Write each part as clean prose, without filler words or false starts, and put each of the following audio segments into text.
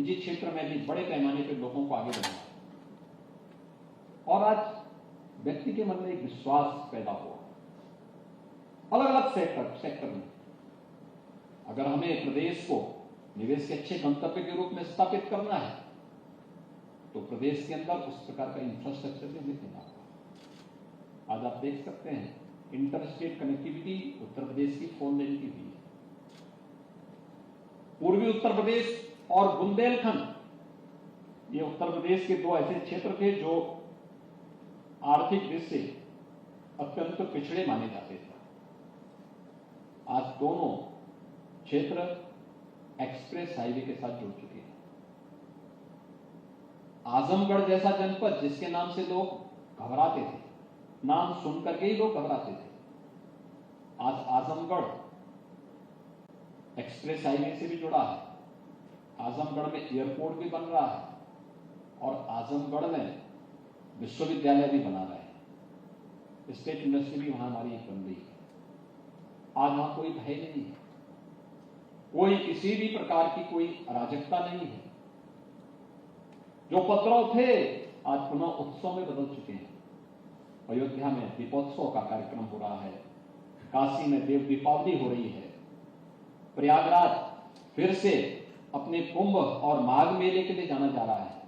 निजी क्षेत्र में भी बड़े पैमाने पर लोगों को आगे बढ़ाया और आज व्यक्ति के मन में एक विश्वास पैदा हुआ अलग अलग सेक्टर में। अगर हमें प्रदेश को निवेश के अच्छे गंतव्य के रूप में स्थापित करना है तो प्रदेश के अंदर उस प्रकार का इंफ्रास्ट्रक्चर भी हमें देना होगा। आज आप देख सकते हैं inter state connectivity Uttar Pradesh की 4 लेन की हुई है। पूर्वी उत्तर प्रदेश और बुंदेलखंड ये उत्तर प्रदेश के 2 ऐसे क्षेत्र थे जो आर्थिक दृष्टि से अत्यंत पिछड़े माने जाते थे। आज दोनों क्षेत्र एक्सप्रेस हाईवे के साथ जुड़ चुके हैं। आजमगढ़ जैसा जनपद जिसके नाम से लोग घबराते थे, नाम सुनकर के ही लोग घबराते थे, आज आजमगढ़ एक्सप्रेस हाईवे से भी जुड़ा है। आजमगढ़ में एयरपोर्ट भी बन रहा है और आजमगढ़ में विश्वविद्यालय भी बना रहे हैं। स्टेट यूनिवर्सिटी भी वहां हमारी एक बन रही है। आज वहां कोई भय नहीं है, कोई किसी भी प्रकार की कोई अराजकता नहीं है। जो उपद्रव थे आज पुनः उत्सव में बदल चुके हैं। अयोध्या में दीपोत्सव का कार्यक्रम हो रहा है, काशी में देव दीपावली हो रही है, प्रयागराज फिर से अपने कुंभ और माघ मेले के लिए जाना जा रहा है,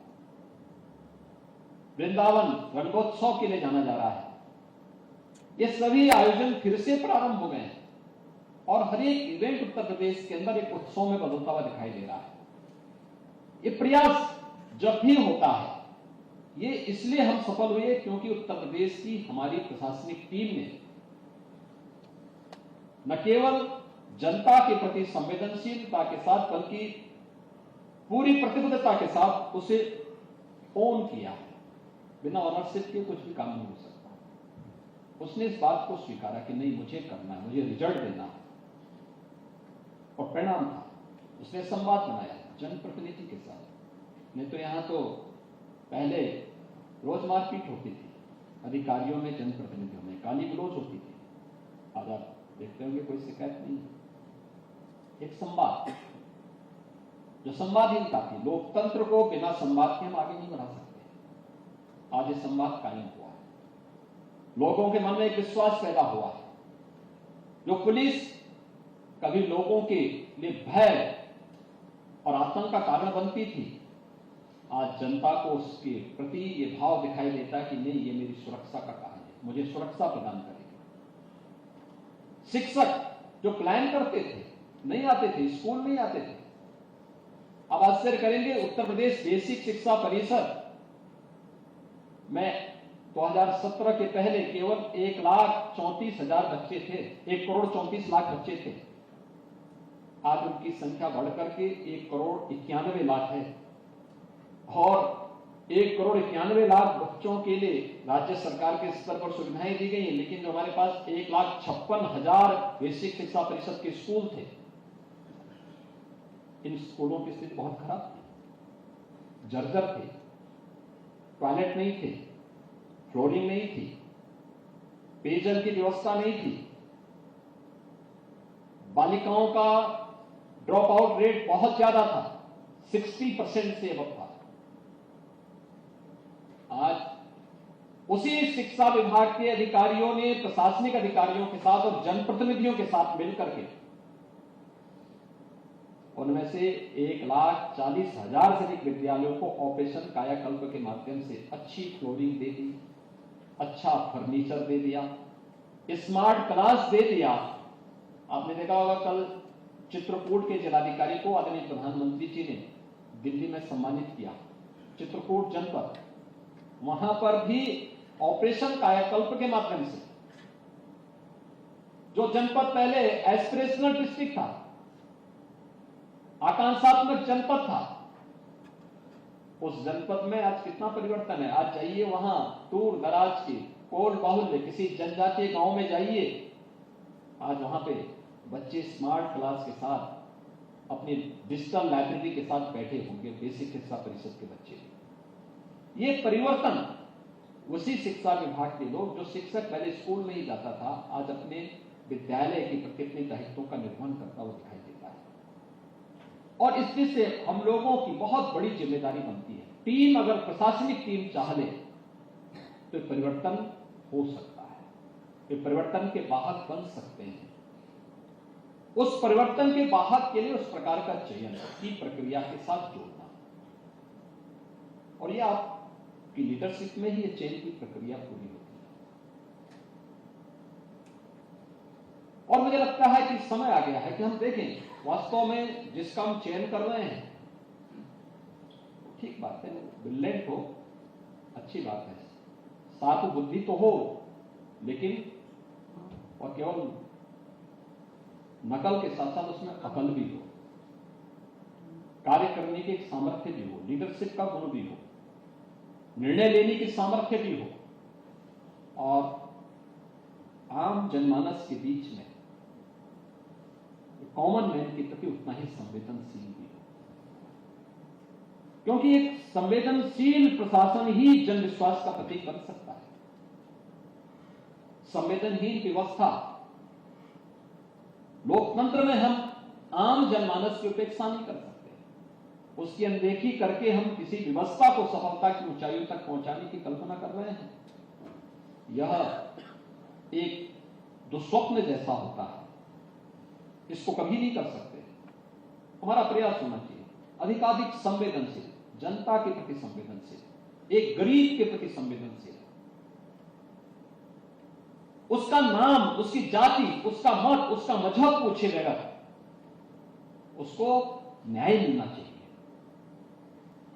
वृंदावन रंगोत्सव के लिए जाना जा रहा है। ये सभी आयोजन फिर से प्रारंभ हो गए हैं और हर एक इवेंट उत्तर प्रदेश के अंदर एक उत्सव में बदलता हुआ दिखाई दे रहा है। ये प्रयास जब भी होता है ये इसलिए हम सफल हुए क्योंकि उत्तर प्रदेश की हमारी प्रशासनिक टीम ने न केवल जनता के प्रति संवेदनशीलता के साथ बल्कि पूरी प्रतिबद्धता के साथ उसे ओन किया है। बिना ऑनरशिप के कुछ भी काम नहीं हो सकता। उसने इस बात को स्वीकारा कि नहीं, मुझे करना है, मुझे रिजल्ट देना है और परिणाम था। उसने संवाद बनाया जनप्रतिनिधि के साथ। नहीं तो यहां तो पहले रोज मारपीट होती थी, अधिकारियों में जनप्रतिनिधियों में गाली गलौज होती थी। आज आप देखते होंगे कोई शिकायत नहीं है। एक संवाद, जो संवादहीनता थी, लोकतंत्र को बिना संवाद के हम आगे नहीं बढ़ा सकते। आज ये संवाद कायम हुआ है, लोगों के मन में एक विश्वास पैदा हुआ है। जो पुलिस कभी लोगों के लिए भय और आतंक का कारण बनती थी, आज जनता को उसके प्रति ये भाव दिखाई देता है कि नहीं, ये मेरी सुरक्षा का कारण है, मुझे सुरक्षा प्रदान करेगी। शिक्षक जो प्लान करते थे, नहीं आते थे, स्कूल नहीं आते थे। अब आश्चर्य करेंगे, उत्तर प्रदेश बेसिक शिक्षा परिषद में 2017 के पहले केवल 1,34,000 बच्चे थे, 1,34,00,000 बच्चे थे। आज उनकी संख्या बढ़कर के 1,91,00,000 है और 1,91,00,000 बच्चों के लिए राज्य सरकार के स्तर पर सुविधाएं दी गई हैं। लेकिन जो हमारे पास 1,56,000 बेसिक शिक्षा परिषद के स्कूल थे, इन स्कूलों की स्थिति बहुत खराब थी, जर्जर थे, टॉयलेट नहीं थे, फ्लोरिंग नहीं थी, पेयजल की व्यवस्था नहीं थी, बालिकाओं का ड्रॉप आउट रेट बहुत ज्यादा था, 60% से अब था। आज उसी शिक्षा विभाग के अधिकारियों ने प्रशासनिक अधिकारियों के साथ और जनप्रतिनिधियों के साथ मिलकर के उनमें से 1,40,000 से अधिक विद्यालयों को ऑपरेशन कायाकल्प के माध्यम से अच्छी फ्लोरिंग दे दी, अच्छा फर्नीचर दे दिया, स्मार्ट क्लास दे दिया। आपने देखा होगा कल चित्रकूट के जिलाधिकारी को आदरणीय प्रधानमंत्री जी ने दिल्ली में सम्मानित किया, चित्रकूट जनपद। वहां पर भी ऑपरेशन कायाकल्प के माध्यम से, जो जनपद पहले एस्पिरेशनल डिस्ट्रिक्ट था, आकांक्षात्मक जनपद था, उस जनपद में आज कितना परिवर्तन है। आज जाइए वहां दूर दराज के कोल बाहुल्य किसी जनजातीय गांव में जाइए, आज वहां पे बच्चे स्मार्ट क्लास के साथ अपनी डिजिटल लाइब्रेरी के साथ बैठे होंगे, बेसिक शिक्षा परिषद के बच्चे। ये परिवर्तन उसी शिक्षा विभाग के लोग, जो शिक्षक पहले स्कूल नहीं जाता था, आज अपने विद्यालय के प्रति अपने दायित्वों का निर्वहन करता हुआ दिखाई देता है। और इससे से हम लोगों की बहुत बड़ी जिम्मेदारी बनती है। टीम, अगर प्रशासनिक टीम चाह ले तो परिवर्तन हो सकता है, वे परिवर्तन के वाहक बन सकते हैं। उस परिवर्तन के वाहक के लिए उस प्रकार का चयन की प्रक्रिया के साथ जोड़ना, और यह आपकी लीडरशिप में ही चयन की प्रक्रिया पूरी होती है। और मुझे लगता है कि समय आ गया है कि हम देखें वास्तव में जिसका हम चयन कर रहे हैं, ठीक बात है, ब्रिलियंट हो, अच्छी बात है, साथ बुद्धि तो हो, लेकिन और केवल नकल के साथ साथ उसमें अकल भी हो, कार्य करने के सामर्थ्य भी हो, लीडरशिप का गुण भी हो, निर्णय लेने की सामर्थ्य भी हो, और आम जनमानस के बीच में कॉमन मैन के प्रति उतना ही संवेदनशील भी हो, क्योंकि एक संवेदनशील प्रशासन ही जन विश्वास का प्रतीक बन सकता है। संवेदनहीन व्यवस्था, लोकतंत्र में हम आम जनमानस की उपेक्षा नहीं कर सकते, उसकी अनदेखी करके हम किसी व्यवस्था को सफलता की ऊंचाइयों तक पहुंचाने की कल्पना कर रहे हैं। यह एक दुस्वप्न जैसा होता है, इसको कभी नहीं कर सकते। हमारा प्रयास होना चाहिए अधिकाधिक संवेदनशील, जनता के प्रति संवेदनशील, एक गरीब के प्रति संवेदनशील, उसका नाम, उसकी जाति, उसका मत, उसका मजहब पूछे बगैर उसको न्याय मिलना चाहिए,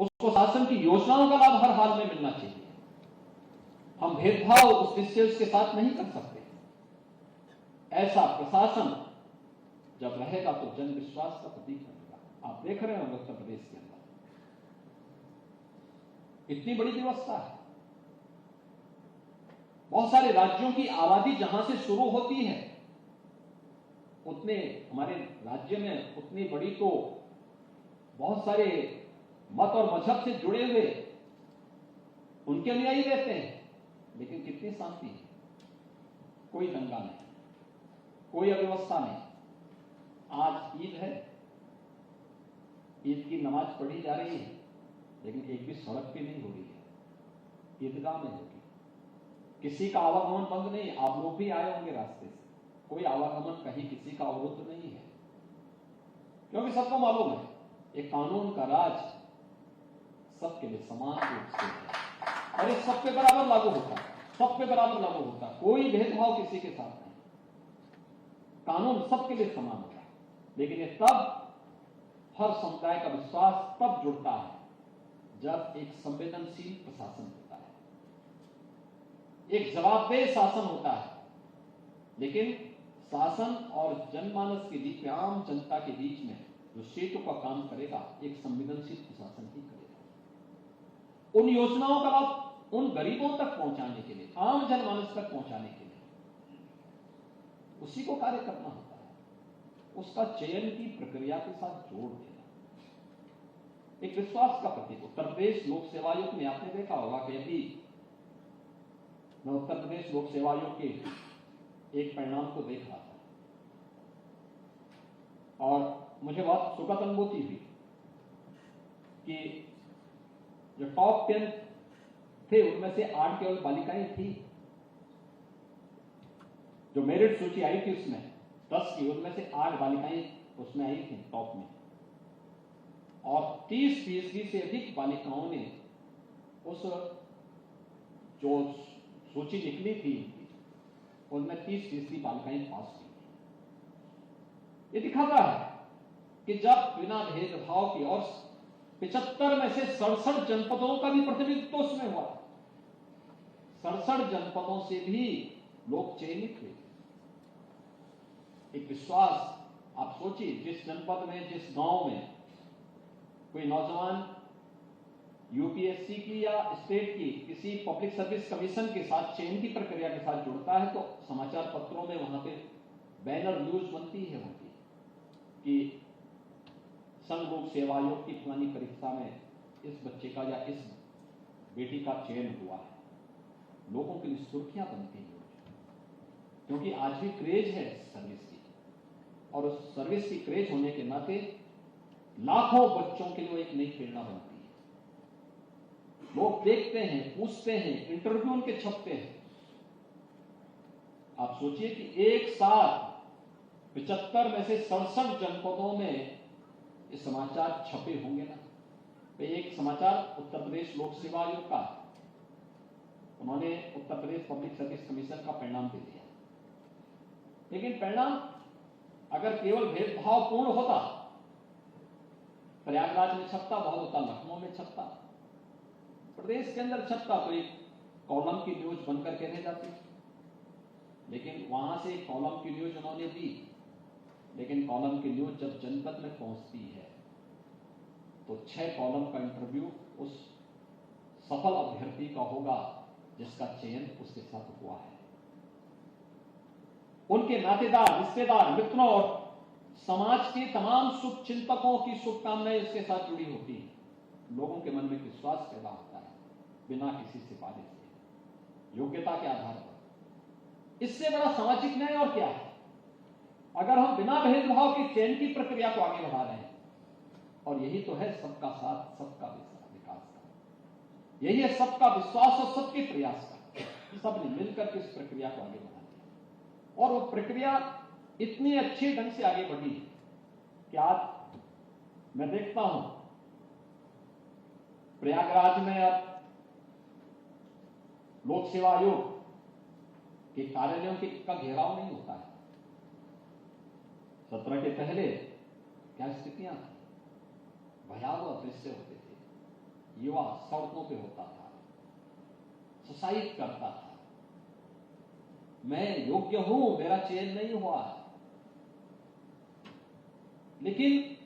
उसको शासन की योजनाओं का लाभ हर हाल में मिलना चाहिए। हम भेदभाव उस दृष्टि उसके साथ नहीं कर सकते। ऐसा प्रशासन जब रहेगा तो जन विश्वास का प्रतीक बनेगा। आप देख रहे हैं उत्तर प्रदेश के अंदर इतनी बड़ी व्यवस्था है, बहुत सारे राज्यों की आबादी जहां से शुरू होती है, उतने हमारे राज्य में उतनी बड़ी तो बहुत सारे मत और मजहब से जुड़े हुए उनके अनुयायी रहते हैं, लेकिन कितनी शांति है, कोई दंगा नहीं, कोई अव्यवस्था नहीं। आज ईद है, ईद की नमाज पढ़ी जा रही है, लेकिन एक भी सड़क पे नहीं हो रही है, ईदगाह में होगी। किसी का आवागमन बंद नहीं, आप लोग भी आए होंगे रास्ते से, कोई आवागमन कहीं किसी का अवरुद्ध नहीं है, क्योंकि सबको मालूम है एक कानून का राज सबके लिए समान रूप से है और ये सब पे बराबर लागू होता है, सब पे बराबर लागू होता है, कोई भेदभाव किसी के साथ नहीं, कानून सबके लिए समान होता है। लेकिन ये तब हर समुदाय का विश्वास तब जुड़ता है जब एक संवेदनशील प्रशासन होता है, एक जवाबदेह शासन होता है। लेकिन शासन और जनमानस के बीच में, आम जनता के बीच में जो सेतु का काम करेगा, एक संवेदनशील प्रशासन ही करेगा। उन योजनाओं का लाभ उन गरीबों तक पहुंचाने के लिए, आम जनमानस तक पहुंचाने के लिए उसी को कार्य करना होता है, उसका चयन की प्रक्रिया के साथ जोड़ देना, एक विश्वास का प्रतीक। उत्तर प्रदेश लोक सेवा आयोग में आपने देखा होगा कि अभी मैं उत्तर प्रदेश लोक सेवा आयोग के एक परिणाम को देख रहा था और मुझे बहुत सुखद अनुभूति हुई कि जो टॉप 10 थे उनमें से 8 केवल बालिकाएं थी। जो मेरिट सूची आई थी उसमें 10 की, उनमें से 8 बालिकाएं उसमें आई थी टॉप में, और 30% से अधिक बालिकाओं ने उस जो सूची निकली थी उनमें 30% बालिकाएं पास हुई। ये दिखाता है कि जब बिना भेदभाव की, और 75 में से 67 जनपदों का भी प्रतिनिधित्व उसमें हुआ, 67 जनपदों से भी लोग चयनित हुए। एक विश्वास, आप सोचिए जिस जनपद में, जिस गांव में कोई नौजवान यूपीएससी की या स्टेट की किसी पब्लिक सर्विस कमीशन के साथ चयन की प्रक्रिया के साथ जुड़ता है तो समाचार पत्रों में वहां पे बैनर न्यूज बनती है उनकी कि संघ लोक सेवा आयोग की पुरानी परीक्षा में इस बच्चे का या इस बेटी का चयन हुआ है। लोगों के लिए सुर्खियां बनती हैं, क्योंकि आज भी क्रेज है सर्विस की, और उस सर्विस की क्रेज होने के नाते लाखों बच्चों के लिए एक नई प्रेरणा बनती है। लोग देखते हैं, पूछते हैं, इंटरव्यू उनके छपते हैं। आप सोचिए कि एक साथ 75 में से 67 जनपदों में ये समाचार छपे होंगे ना। तो एक समाचार उत्तर प्रदेश लोक सेवा आयोग का, उन्होंने Uttar Pradesh public service commission का परिणाम दे दिया। लेकिन परिणाम अगर केवल भेदभावपूर्ण होता, प्रयागराज में छपता, बहुत होता लखनऊ में छपता, प्रदेश के अंदर छपता तो एक कॉलम की न्यूज बनकर के रह जाती। लेकिन वहां से कॉलम की न्यूज उन्होंने दी, लेकिन कॉलम की न्यूज जब जनपद में पहुंचती है तो 6 कॉलम का इंटरव्यू उस सफल अभ्यर्थी का होगा जिसका चयन उसके साथ हुआ है। उनके नातेदार, रिश्तेदार, मित्रों और समाज के तमाम शुभ चिंतकों की शुभकामनाएं उसके साथ जुड़ी होती हैं। लोगों के मन में विश्वास पैदा होता है बिना किसी सिफारिश के, योग्यता के आधार पर। इससे बड़ा सामाजिक न्याय और क्या है? अगर हम बिना भेदभाव के चयन की प्रक्रिया को आगे बढ़ा रहे हैं, और यही तो है सबका साथ सबका विकास का, यही है सबका विश्वास और सबके प्रयास का। सबने मिलकर के इस प्रक्रिया को आगे बढ़ा दिया और वो प्रक्रिया इतनी अच्छे ढंग से आगे बढ़ी कि आज मैं देखता हूं प्रयागराज में अब लोक सेवा आयोग के कार्यालयों का घेराव नहीं होता है। 17 के पहले क्या स्थितियां थी, भयावह दृश्य होते थे। युवा सड़कों पे होता था, सुसाइड करता था, मैं योग्य हूं, मेरा चयन नहीं हुआ। लेकिन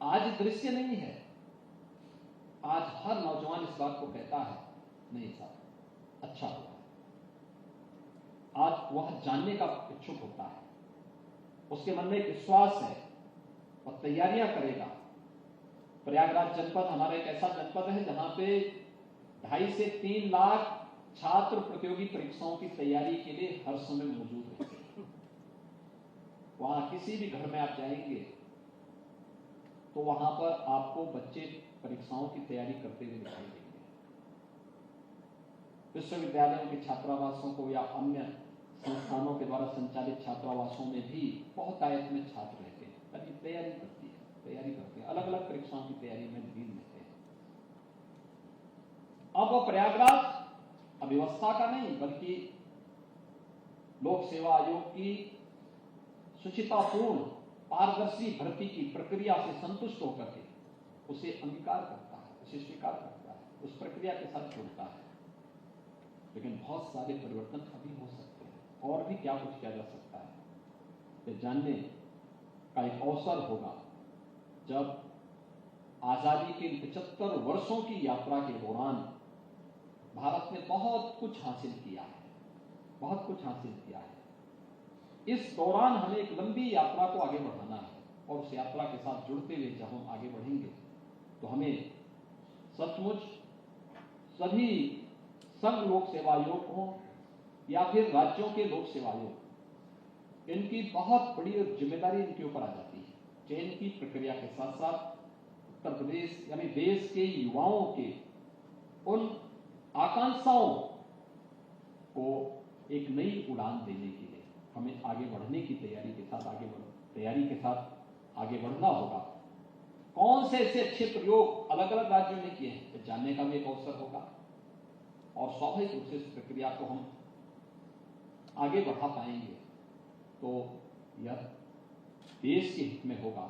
आज दृश्य नहीं है। आज हर नौजवान इस बात को कहता है, नहीं साहब अच्छा हुआ। आज वह जानने का इच्छुक होता है, उसके मन में एक विश्वास है और तैयारियां करेगा। प्रयागराज जनपद हमारा एक ऐसा जनपद है जहां पे 2.5 से 3 लाख छात्र प्रतियोगी परीक्षाओं की तैयारी के लिए हर समय मौजूद रहते हैं। वहां किसी भी घर में आप जाएंगे तो वहां पर आपको बच्चे परीक्षाओं की तैयारी करते हुए दिखाई देंगे। विश्वविद्यालयों के छात्रावासों को या अन्य संस्थानों के द्वारा संचालित छात्रावासों में भी बहुत आयत में छात्र रहते हैं, ताकि तैयारी करते हैं, अलग अलग परीक्षाओं की तैयारी में लीन रहते हैं। अब वो प्रयागराज अव्यवस्था का नहीं, बल्कि लोक सेवा आयोग की शुचितापूर्ण पारदर्शी भर्ती की प्रक्रिया से संतुष्ट होकर के उसे अंगीकार करता है, उसे स्वीकार करता है, उस प्रक्रिया के साथ जुड़ता है। लेकिन बहुत सारे परिवर्तन अभी हो सकते हैं और भी क्या कुछ किया जा सकता है, ये जानने का एक अवसर होगा जब आजादी के 75 वर्षों की यात्रा के दौरान भारत ने बहुत कुछ हासिल किया है, बहुत कुछ हासिल किया है। इस दौरान हमें एक लंबी यात्रा को आगे बढ़ाना है और उस यात्रा के साथ जुड़ते हुए जब हम आगे बढ़ेंगे तो हमें सचमुच सभी संघ लोक सेवा आयोग हो या फिर राज्यों के लोक सेवा आयोग, इनकी बहुत बड़ी जिम्मेदारी इनके ऊपर आ जाती है। चयन की प्रक्रिया के साथ साथ उत्तर प्रदेश यानी देश के युवाओं के उन आकांक्षाओं को एक नई उड़ान देने के लिए हमें आगे बढ़ने की तैयारी के साथ आगे बढ़ना होगा। कौन से ऐसे अच्छे प्रयोग अलग अलग राज्यों ने किए हैं तो जानने का भी एक अवसर होगा और स्वाभाविक रूप से इस प्रक्रिया को हम आगे बढ़ा पाएंगे तो यह देश के हित में होगा,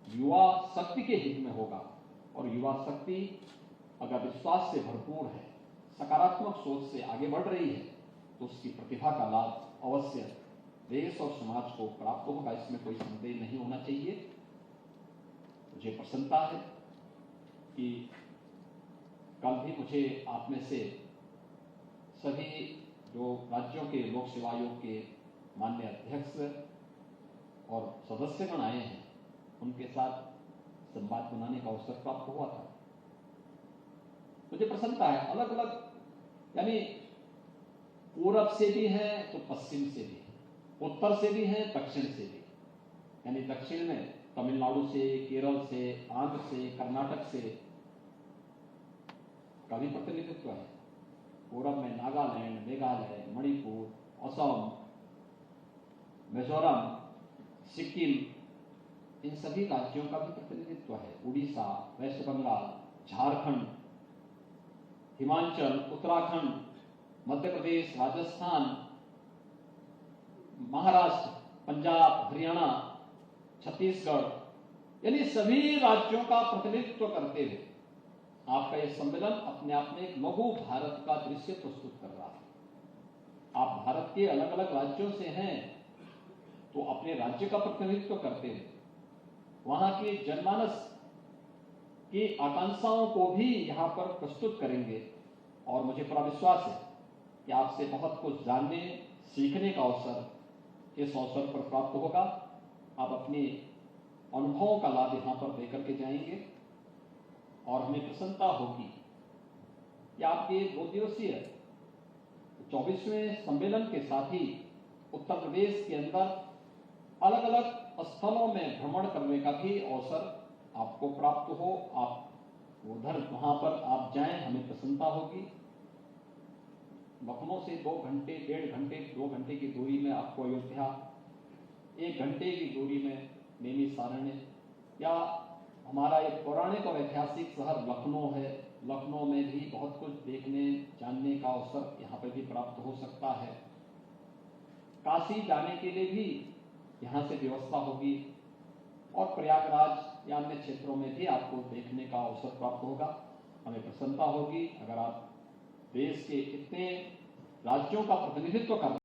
युवा शक्ति के हित में होगा। और युवा शक्ति अगर विश्वास से भरपूर है, सकारात्मक सोच से आगे बढ़ रही है तो उसकी प्रतिभा का लाभ अवश्य देश और समाज को प्राप्त होगा, इसमें कोई संदेह नहीं होना चाहिए। मुझे प्रसन्नता है कि कल भी मुझे आप में से सभी जो राज्यों के लोक सेवा आयोग के माननीय अध्यक्ष और सदस्यगण आए हैं उनके साथ संवाद बनाने का अवसर प्राप्त हुआ था। मुझे प्रसन्नता है, अलग अलग यानी पूरब से भी है तो पश्चिम से भी, उत्तर से भी है दक्षिण से भी। यानी दक्षिण में तमिलनाडु से, केरल से, आंध्र से, कर्नाटक से का भी प्रतिनिधित्व है। पूरब में नागालैंड, मेघालय, मणिपुर, असम, मिजोरम, सिक्किम, इन सभी राज्यों का भी प्रतिनिधित्व है। उड़ीसा, वेस्ट बंगाल, झारखंड, हिमाचल, उत्तराखंड, मध्य प्रदेश, राजस्थान, महाराष्ट्र, पंजाब, हरियाणा, छत्तीसगढ़, यानी सभी राज्यों का प्रतिनिधित्व करते हुए आपका यह सम्मेलन अपने आप में एक लघु भारत का दृश्य प्रस्तुत कर रहा है। आप भारत के अलग अलग राज्यों से हैं तो अपने राज्य का प्रतिनिधित्व करते हैं, वहां के जनमानस की आकांक्षाओं को भी यहां पर प्रस्तुत करेंगे। और मुझे पूरा विश्वास है कि आपसे बहुत कुछ जानने, सीखने का अवसर इस अवसर पर प्राप्त होगा। आप अपने अनुभवों का लाभ यहां पर देकर के जाएंगे और हमें प्रसन्नता होगी कि आपके 2 दिवसीय 24वें सम्मेलन के साथ ही उत्तर प्रदेश के अंदर अलग अलग स्थलों में भ्रमण करने का भी अवसर आपको प्राप्त हो। आप उधर वहां पर आप जाएं, हमें प्रसन्नता होगी। लखनऊ से 2 घंटे, 1.5 घंटे, 2 घंटे की दूरी में आपको अयोध्या, 1 घंटे की दूरी में नैमिषारण्य, या हमारा एक पौराणिक और ऐतिहासिक शहर लखनऊ है, लखनऊ में भी बहुत कुछ देखने, जानने का अवसर यहाँ पर भी प्राप्त हो सकता है। काशी जाने के लिए भी यहाँ से व्यवस्था होगी और प्रयागराज या अन्य क्षेत्रों में भी आपको देखने का अवसर प्राप्त होगा। हमें प्रसन्नता होगी अगर आप देश के इतने राज्यों का प्रतिनिधित्व कर